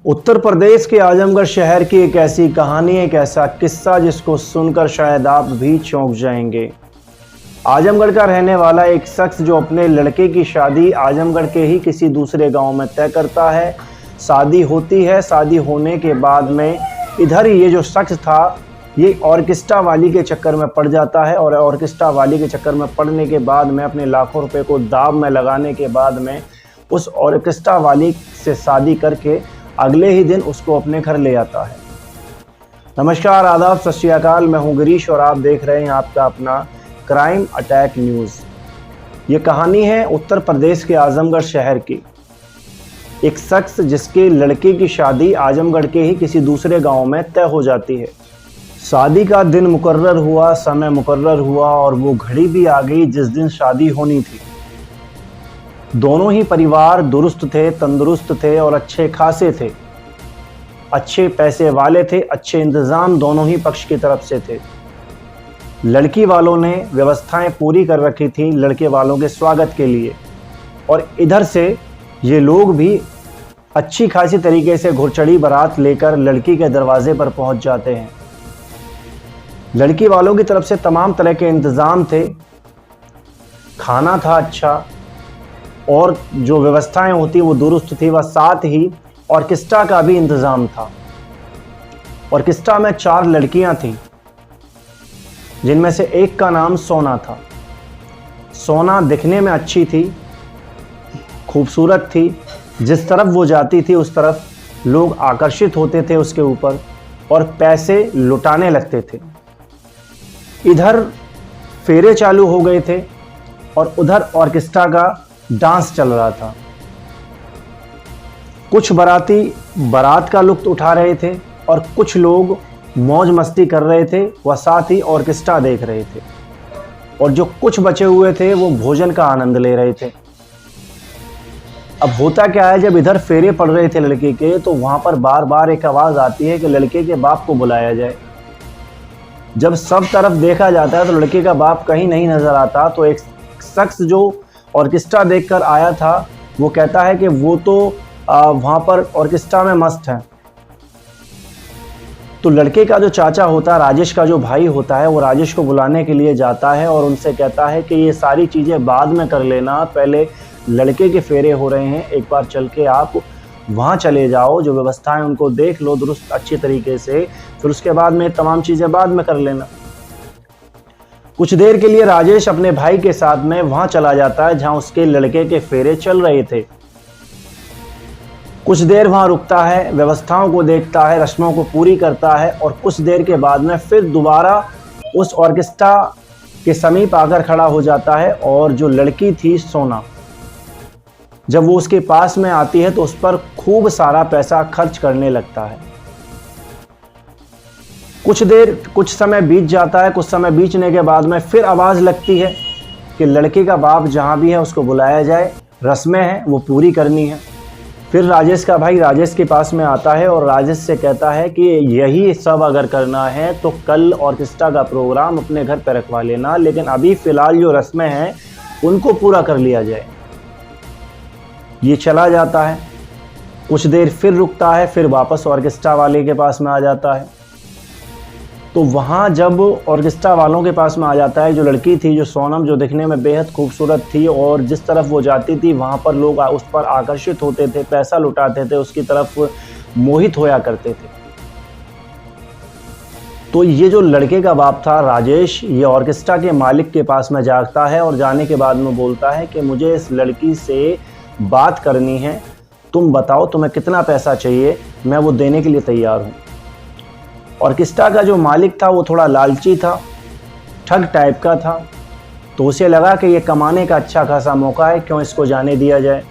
उत्तर प्रदेश के आजमगढ़ शहर की एक ऐसी कहानी, एक ऐसा किस्सा जिसको सुनकर शायद आप भी चौंक जाएंगे। आजमगढ़ का रहने वाला एक शख्स जो अपने लड़के की शादी आजमगढ़ के ही किसी दूसरे गांव में तय करता है। शादी होती है, शादी होने के बाद में इधर ये जो शख्स था ये ऑर्केस्ट्रा वाली के चक्कर में पड़ जाता है और ऑर्केस्ट्रा वाली के चक्कर में पड़ने के बाद में अपने लाखों रुपए को दाव में लगाने के बाद में उस ऑर्केस्ट्रा वाली से शादी करके अगले ही दिन उसको अपने घर ले आता है। नमस्कार, आदाब, सत श्री अकाल। मैं हूं गिरीश और आप देख रहे हैं आपका अपना क्राइम अटैक न्यूज़। ये कहानी है उत्तर प्रदेश के आजमगढ़ शहर की। एक शख्स जिसके लड़के की शादी आजमगढ़ के ही किसी दूसरे गांव में तय हो जाती है। शादी का दिन मुकर्रर हुआ, समय मुकर्रर हुआ और वो घड़ी भी आ गई जिस दिन शादी होनी थी। दोनों ही परिवार दुरुस्त थे, तंदुरुस्त थे और अच्छे खासे थे। अच्छे पैसे वाले थे, अच्छे इंतज़ाम दोनों ही पक्ष की तरफ से थे। लड़की वालों ने व्यवस्थाएं पूरी कर रखी थी लड़के वालों के स्वागत के लिए, और इधर से ये लोग भी अच्छी खासी तरीके से घुड़चढ़ी बारात लेकर लड़की के दरवाजे पर पहुंच जाते हैं। लड़की वालों की तरफ से तमाम तरह के इंतज़ाम थे, खाना था अच्छा और जो व्यवस्थाएं होती वो दुरुस्त थी, वह साथ ही ऑर्केस्ट्रा का भी इंतज़ाम था। ऑर्केस्ट्रा में 4 लड़कियां थीं जिनमें से एक का नाम सोना था। सोना दिखने में अच्छी थी, खूबसूरत थी। जिस तरफ वो जाती थी उस तरफ लोग आकर्षित होते थे उसके ऊपर और पैसे लुटाने लगते थे। इधर फेरे चालू हो गए थे और उधर ऑर्केस्ट्रा का डांस चल रहा था। कुछ बाराती बारात का लुत्फ उठा रहे थे और कुछ लोग मौज मस्ती कर रहे थे, वह साथ ही ऑर्केस्ट्रा देख रहे थे। और जो कुछ बचे हुए थे वो भोजन का आनंद ले रहे थे। अब होता क्या है, जब इधर फेरे पड़ रहे थे लड़के के तो वहां पर बार बार एक आवाज़ आती है कि लड़के के बाप को बुलाया जाए। जब सब तरफ देखा जाता है तो लड़के का बाप कहीं नहीं नज़र आता। तो एक शख्स जो ऑर्केस्ट्रा देखकर आया था वो कहता है कि वो तो वहाँ पर ऑर्केस्ट्रा में मस्त है। तो लड़के का जो चाचा होता है, राजेश का जो भाई होता है, वो राजेश को बुलाने के लिए जाता है और उनसे कहता है कि ये सारी चीज़ें बाद में कर लेना, पहले लड़के के फेरे हो रहे हैं, एक बार चल के आप वहाँ चले जाओ, जो व्यवस्थाएं उनको देख लो दुरुस्त अच्छी तरीके से, फिर उसके बाद में तमाम चीज़ें बाद में कर लेना। कुछ देर के लिए राजेश अपने भाई के साथ में वहां चला जाता है जहां उसके लड़के के फेरे चल रहे थे। कुछ देर वहां रुकता है, व्यवस्थाओं को देखता है, रस्मों को पूरी करता है और कुछ देर के बाद में फिर दोबारा उस ऑर्केस्ट्रा के समीप आकर खड़ा हो जाता है। और जो लड़की थी सोना, जब वो उसके पास में आती है तो उस पर खूब सारा पैसा खर्च करने लगता है। कुछ समय बीत जाता है। कुछ समय बीतने के बाद में फिर आवाज़ लगती है कि लड़के का बाप जहाँ भी है उसको बुलाया जाए, रस्में हैं वो पूरी करनी है। फिर राजेश का भाई राजेश के पास में आता है और राजेश से कहता है कि यही सब अगर करना है तो कल ऑर्केस्ट्रा का प्रोग्राम अपने घर पर रखवा लेना, लेकिन अभी फ़िलहाल जो रस्में हैं उनको पूरा कर लिया जाए। ये चला जाता है। कुछ देर फिर रुकता है, फिर वापस ऑर्केस्ट्रा वाले के पास में आ जाता है। तो वहाँ जब ऑर्केस्ट्रा वालों के पास में आ जाता है, जो लड़की थी, जो सोनम, जो दिखने में बेहद खूबसूरत थी और जिस तरफ वो जाती थी वहाँ पर लोग उस पर आकर्षित होते थे, पैसा लुटाते थे, उसकी तरफ मोहित होया करते थे। तो ये जो लड़के का बाप था राजेश, ये ऑर्केस्ट्रा के मालिक के पास में जाता है और जाने के बाद में बोलता है कि मुझे इस लड़की से बात करनी है, तुम बताओ तुम्हें कितना पैसा चाहिए, मैं वो देने के लिए तैयार हूँ। ऑर्केस्ट्रा का जो मालिक था वो थोड़ा लालची था, ठग टाइप का था। तो उसे लगा कि ये कमाने का अच्छा खासा मौका है, क्यों इसको जाने दिया जाए।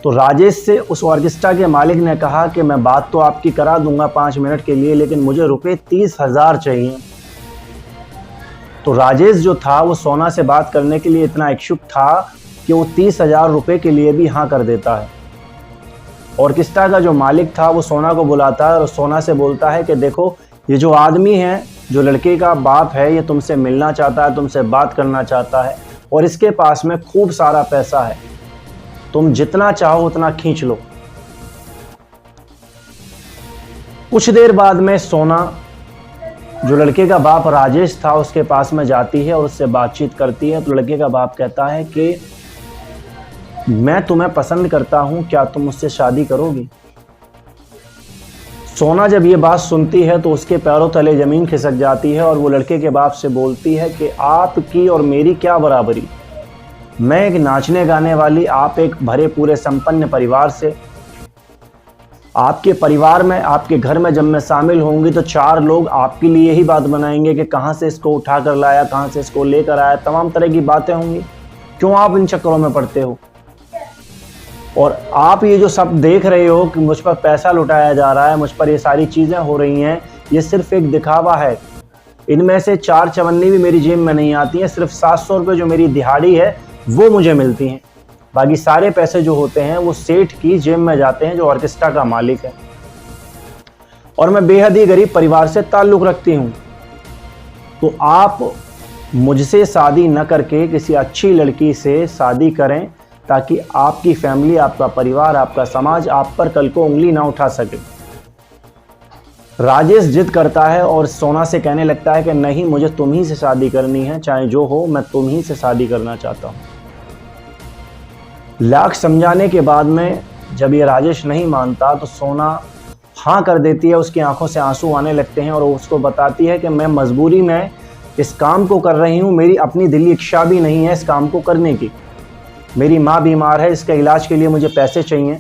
तो राजेश से उस ऑर्केस्ट्रा के मालिक ने कहा कि मैं बात तो आपकी करा दूंगा 5 मिनट के लिए, लेकिन मुझे रुपये 30,000 चाहिए। तो राजेश जो था वो सोना से बात करने के लिए इतना इच्छुक था कि वो 30,000 रुपये के लिए भी हाँ कर देता है। ऑर्केस्ट्रा का जो मालिक था वो सोना को बुलाता है और सोना से बोलता है कि देखो, ये जो आदमी है, जो लड़के का बाप है, ये तुमसे मिलना चाहता है, तुमसे बात करना चाहता है और इसके पास में खूब सारा पैसा है, तुम जितना चाहो उतना खींच लो। कुछ देर बाद में सोना, जो लड़के का बाप राजेश था, उसके पास में जाती है और उससे बातचीत करती है। तो लड़के का बाप कहता है कि मैं तुम्हें पसंद करता हूं, क्या तुम मुझसे शादी करोगी? सोना जब ये बात सुनती है तो उसके पैरों तले ज़मीन खिसक जाती है और वो लड़के के बाप से बोलती है कि आपकी और मेरी क्या बराबरी, मैं एक नाचने गाने वाली, आप एक भरे पूरे संपन्न परिवार से। आपके परिवार में, आपके घर में जब मैं शामिल होंगी तो 4 लोग आपके लिए ही बात बनाएंगे कि कहाँ से इसको उठा कर लाया, कहाँ से इसको लेकर आया, तमाम तरह की बातें होंगी। क्यों आप इन चक्करों में पड़ते हो? और आप ये जो सब देख रहे हो कि मुझ पर पैसा लुटाया जा रहा है, मुझ पर ये सारी चीज़ें हो रही हैं, ये सिर्फ एक दिखावा है। इनमें से 4 चवन्नी भी मेरी जेब में नहीं आती हैं, सिर्फ 700 रुपये जो मेरी दिहाड़ी है वो मुझे मिलती हैं। बाकी सारे पैसे जो होते हैं वो सेठ की जेब में जाते हैं, जो ऑर्केस्ट्रा का मालिक है। और मैं बेहद ही गरीब परिवार से ताल्लुक़ रखती हूँ। तो आप मुझसे शादी न करके किसी अच्छी लड़की से शादी करें, ताकि आपकी फैमिली, आपका परिवार, आपका समाज आप पर कल को उंगली ना उठा सके। राजेश जिद करता है और सोना से कहने लगता है कि नहीं, मुझे तुम ही से शादी करनी है, चाहे जो हो, मैं तुम ही से शादी करना चाहता हूँ। लाख समझाने के बाद में जब ये राजेश नहीं मानता तो सोना हाँ कर देती है। उसकी आंखों से आंसू आने लगते हैं और उसको बताती है कि मैं मजबूरी में इस काम को कर रही हूँ, मेरी अपनी दिली इच्छा भी नहीं है इस काम को करने की। मेरी माँ बीमार है, इसके इलाज के लिए मुझे पैसे चाहिए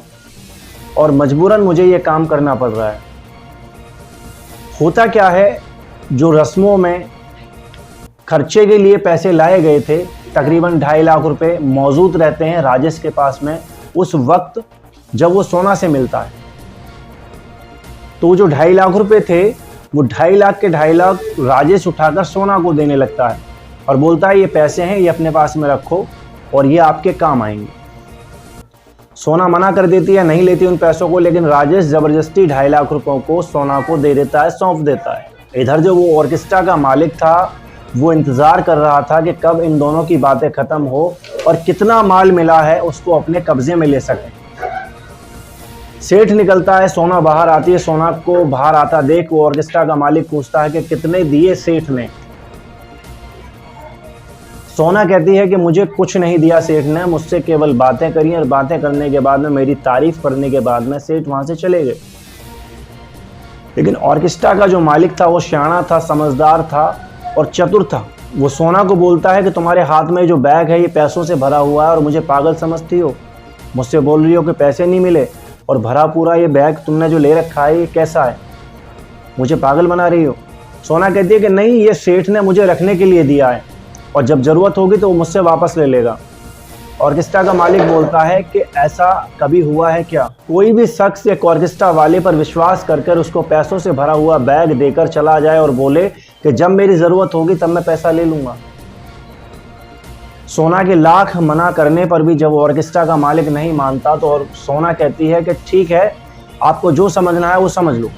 और मजबूरन मुझे ये काम करना पड़ रहा है। होता क्या है, जो रस्मों में खर्चे के लिए पैसे लाए गए थे, तकरीबन 2.5 लाख रुपए मौजूद रहते हैं राजेश के पास में उस वक्त जब वो सोना से मिलता है। तो जो 2.5 लाख रुपए थे, वो 2.5 लाख के 2.5 लाख राजेश उठाकर सोना को देने लगता है और बोलता है ये पैसे हैं, ये अपने पास में रखो और ये आपके काम आएंगे। सोना मना कर देती है, नहीं लेती उन पैसों को, लेकिन राजेश ज़बरदस्ती 2.5 लाख रुपयों को सोना को दे देता है, सौंप देता है। इधर जो वो ऑर्केस्ट्रा का मालिक था वो इंतज़ार कर रहा था कि कब इन दोनों की बातें ख़त्म हो और कितना माल मिला है उसको अपने कब्ज़े में ले सकें। सेठ निकलता है, सोना बाहर आती है। सोना को बाहर आता देख वो ऑर्केस्ट्रा का मालिक पूछता है कि कितने दिए सेठ ने? सोना कहती है कि मुझे कुछ नहीं दिया सेठ ने, मुझसे केवल बातें करी और बातें करने के बाद में, मेरी तारीफ करने के बाद में सेठ वहां से चले गए। लेकिन ऑर्केस्ट्रा का जो मालिक था वो सियाना था, समझदार था और चतुर था। वो सोना को बोलता है कि तुम्हारे हाथ में जो बैग है ये पैसों से भरा हुआ है और मुझे पागल समझती हो, मुझसे बोल रही हो कि पैसे नहीं मिले और भरा पूरा ये बैग तुमने जो ले रखा है ये कैसा है, मुझे पागल बना रही हो। सोना कहती है कि नहीं, ये सेठ ने मुझे रखने के लिए दिया है और जब ज़रूरत होगी तो वो मुझसे वापस ले लेगा। ऑर्केस्ट्रा का मालिक बोलता है कि ऐसा कभी हुआ है क्या? कोई भी शख्स एक ऑर्केस्ट्रा वाले पर विश्वास कर उसको पैसों से भरा हुआ बैग देकर चला जाए और बोले कि जब मेरी ज़रूरत होगी तब मैं पैसा ले लूँगा। सोना के लाख मना करने पर भी जब ऑर्केस्ट्रा का मालिक नहीं मानता तो और सोना कहती है कि ठीक है, आपको जो समझना है वो समझ लो।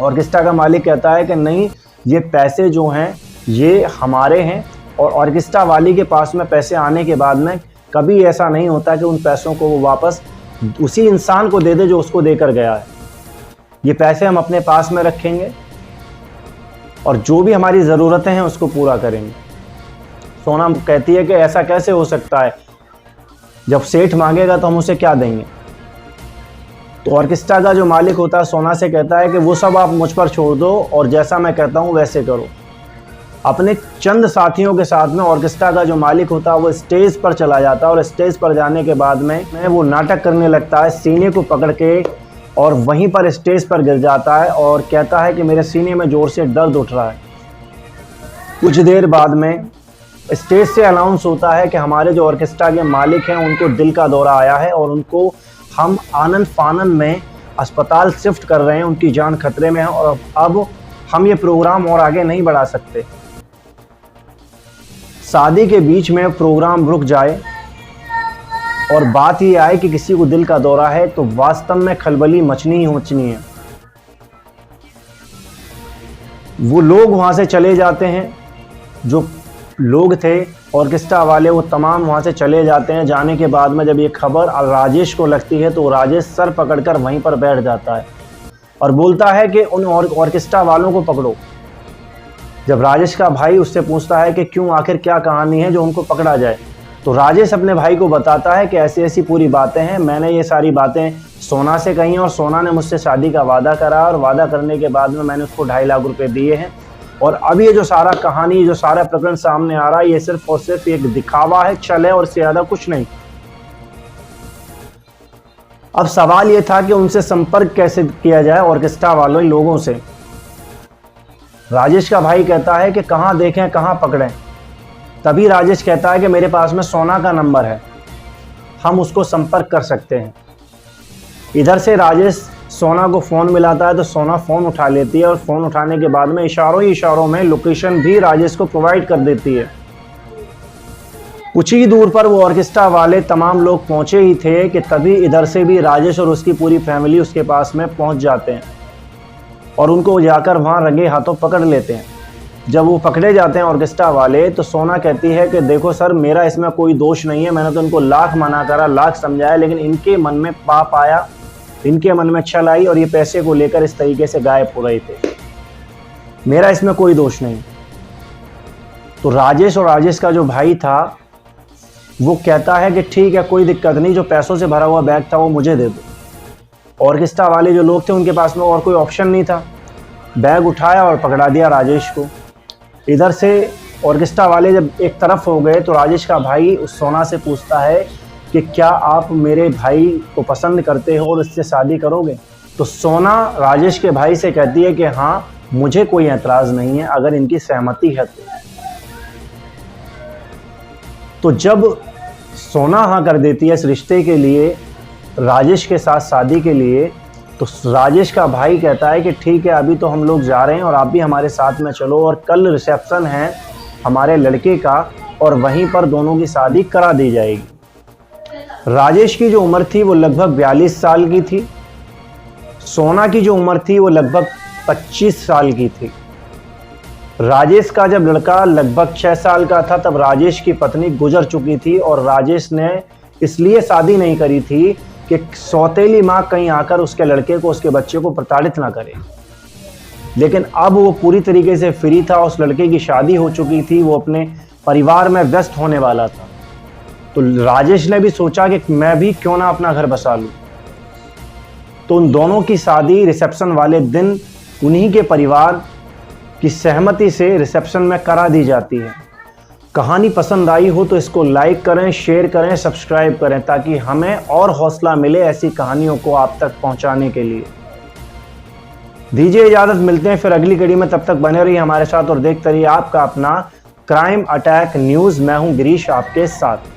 ऑर्केस्ट्रा का मालिक कहता है कि नहीं, ये पैसे जो हैं ये हमारे हैं और ऑर्केस्ट्रा वाली के पास में पैसे आने के बाद में कभी ऐसा नहीं होता कि उन पैसों को वो वापस उसी इंसान को दे दे जो उसको देकर गया है। ये पैसे हम अपने पास में रखेंगे और जो भी हमारी ज़रूरतें हैं उसको पूरा करेंगे। सोना कहती है कि ऐसा कैसे हो सकता है, जब सेठ मांगेगा तो हम उसे क्या देंगे? तो ऑर्केस्ट्रा का जो मालिक होता है सोना से कहता है कि वो सब आप मुझ पर छोड़ दो और जैसा मैं कहता हूँ वैसे करो। अपने चंद साथियों के साथ में ऑर्केस्ट्रा का जो मालिक होता है वो स्टेज पर चला जाता है और स्टेज पर जाने के बाद में वो नाटक करने लगता है, सीने को पकड़ के, और वहीं पर स्टेज पर गिर जाता है और कहता है कि मेरे सीने में ज़ोर से दर्द उठ रहा है। कुछ देर बाद में स्टेज से अनाउंस होता है कि हमारे जो ऑर्केस्ट्रा के मालिक हैं उनको दिल का दौरा आया है और उनको हम आनन फानन में अस्पताल शिफ्ट कर रहे हैं, उनकी जान खतरे में है और अब हम ये प्रोग्राम और आगे नहीं बढ़ा सकते। शादी के बीच में प्रोग्राम रुक जाए और बात ये आए कि किसी को दिल का दौरा है तो वास्तव में खलबली मचनी ही मचनी है। वो लोग वहाँ से चले जाते हैं, जो लोग थे ऑर्केस्ट्रा वाले वो तमाम वहाँ से चले जाते हैं। जाने के बाद में जब ये खबर राजेश को लगती है तो राजेश सर पकड़कर वहीं पर बैठ जाता है और बोलता है कि उन ऑर्केस्ट्रा वालों को पकड़ो। जब राजेश का भाई उससे पूछता है कि क्यों, आखिर क्या कहानी है जो उनको पकड़ा जाए, तो राजेश अपने भाई को बताता है कि ऐसी ऐसी पूरी बातें हैं, मैंने ये सारी बातें सोना से कही और सोना ने मुझसे शादी का वादा करा और वादा करने के बाद में मैंने उसको 2.5 लाख रुपए दिए हैं। और अब ये जो सारा कहानी, जो सारा प्रकरण सामने आ रहा है, ये सिर्फ और सिर्फ एक दिखावा है, छल है और इससे ज़्यादा कुछ नहीं। अब सवाल ये था कि उनसे संपर्क कैसे किया जाए, ऑर्केस्ट्रा वालों लोगों से। राजेश का भाई कहता है कि कहाँ देखें, कहाँ पकड़ें। तभी राजेश कहता है कि मेरे पास में सोना का नंबर है, हम उसको संपर्क कर सकते हैं। इधर से राजेश सोना को फ़ोन मिलाता है तो सोना फ़ोन उठा लेती है और फ़ोन उठाने के बाद में इशारों ही इशारों में लोकेशन भी राजेश को प्रोवाइड कर देती है। कुछ ही दूर पर वो ऑर्केस्ट्रा वाले तमाम लोग पहुंचे ही थे कि तभी इधर से भी राजेश और उसकी पूरी फैमिली उसके पास में पहुंच जाते हैं और उनको जाकर वहां रंगे हाथों पकड़ लेते हैं। जब वो पकड़े जाते हैं ऑर्केस्ट्रा वाले, तो सोना कहती है कि देखो सर, मेरा इसमें कोई दोष नहीं है, मैंने तो इनको लाख मना करा, लाख समझाया, लेकिन इनके मन में पाप आया, इनके मन में छल आई और ये पैसे को लेकर इस तरीके से गायब हो रहे थे, मेरा इसमें कोई दोष नहीं। तो राजेश और राजेश का जो भाई था वो कहता है कि ठीक है, कोई दिक्कत नहीं, जो पैसों से भरा हुआ बैग था वो मुझे दे दो। ऑर्केस्ट्रा वाले जो लोग थे उनके पास में और कोई ऑप्शन नहीं था, बैग उठाया और पकड़ा दिया राजेश को। इधर से ऑर्केस्ट्रा वाले जब एक तरफ हो गए तो राजेश का भाई उस सोना से पूछता है कि क्या आप मेरे भाई को पसंद करते हो और इससे शादी करोगे? तो सोना राजेश के भाई से कहती है कि हाँ, मुझे कोई एतराज़ नहीं है अगर इनकी सहमति है तो जब सोना हाँ कर देती है इस रिश्ते के लिए, राजेश के साथ शादी के लिए, तो राजेश का भाई कहता है कि ठीक है, अभी तो हम लोग जा रहे हैं और आप भी हमारे साथ में चलो, और कल रिसेप्शन है हमारे लड़के का और वहीं पर दोनों की शादी करा दी जाएगी। राजेश की जो उम्र थी वो लगभग 42 साल की थी, सोना की जो उम्र थी वो लगभग 25 साल की थी। राजेश का जब लड़का लगभग 6 साल का था तब राजेश की पत्नी गुजर चुकी थी और राजेश ने इसलिए शादी नहीं करी थी कि सौतेली माँ कहीं आकर उसके लड़के को, उसके बच्चे को प्रताड़ित ना करे। लेकिन अब वो पूरी तरीके से फ्री था, उस लड़के की शादी हो चुकी थी, वो अपने परिवार में व्यस्त होने वाला था। तो राजेश ने भी सोचा कि मैं भी क्यों ना अपना घर बसा लूँ। तो उन दोनों की शादी रिसेप्शन वाले दिन उन्हीं के परिवार की सहमति से रिसेप्शन में करा दी जाती है। कहानी पसंद आई हो तो इसको लाइक करें, शेयर करें, सब्सक्राइब करें, ताकि हमें और हौसला मिले ऐसी कहानियों को आप तक पहुंचाने के लिए। दीजिए इजाज़त, मिलते हैं फिर अगली कड़ी में, तब तक बने रहिए हमारे साथ और देखते रहिए आपका अपना क्राइम अटैक न्यूज़। मैं हूं गिरीश आपके साथ।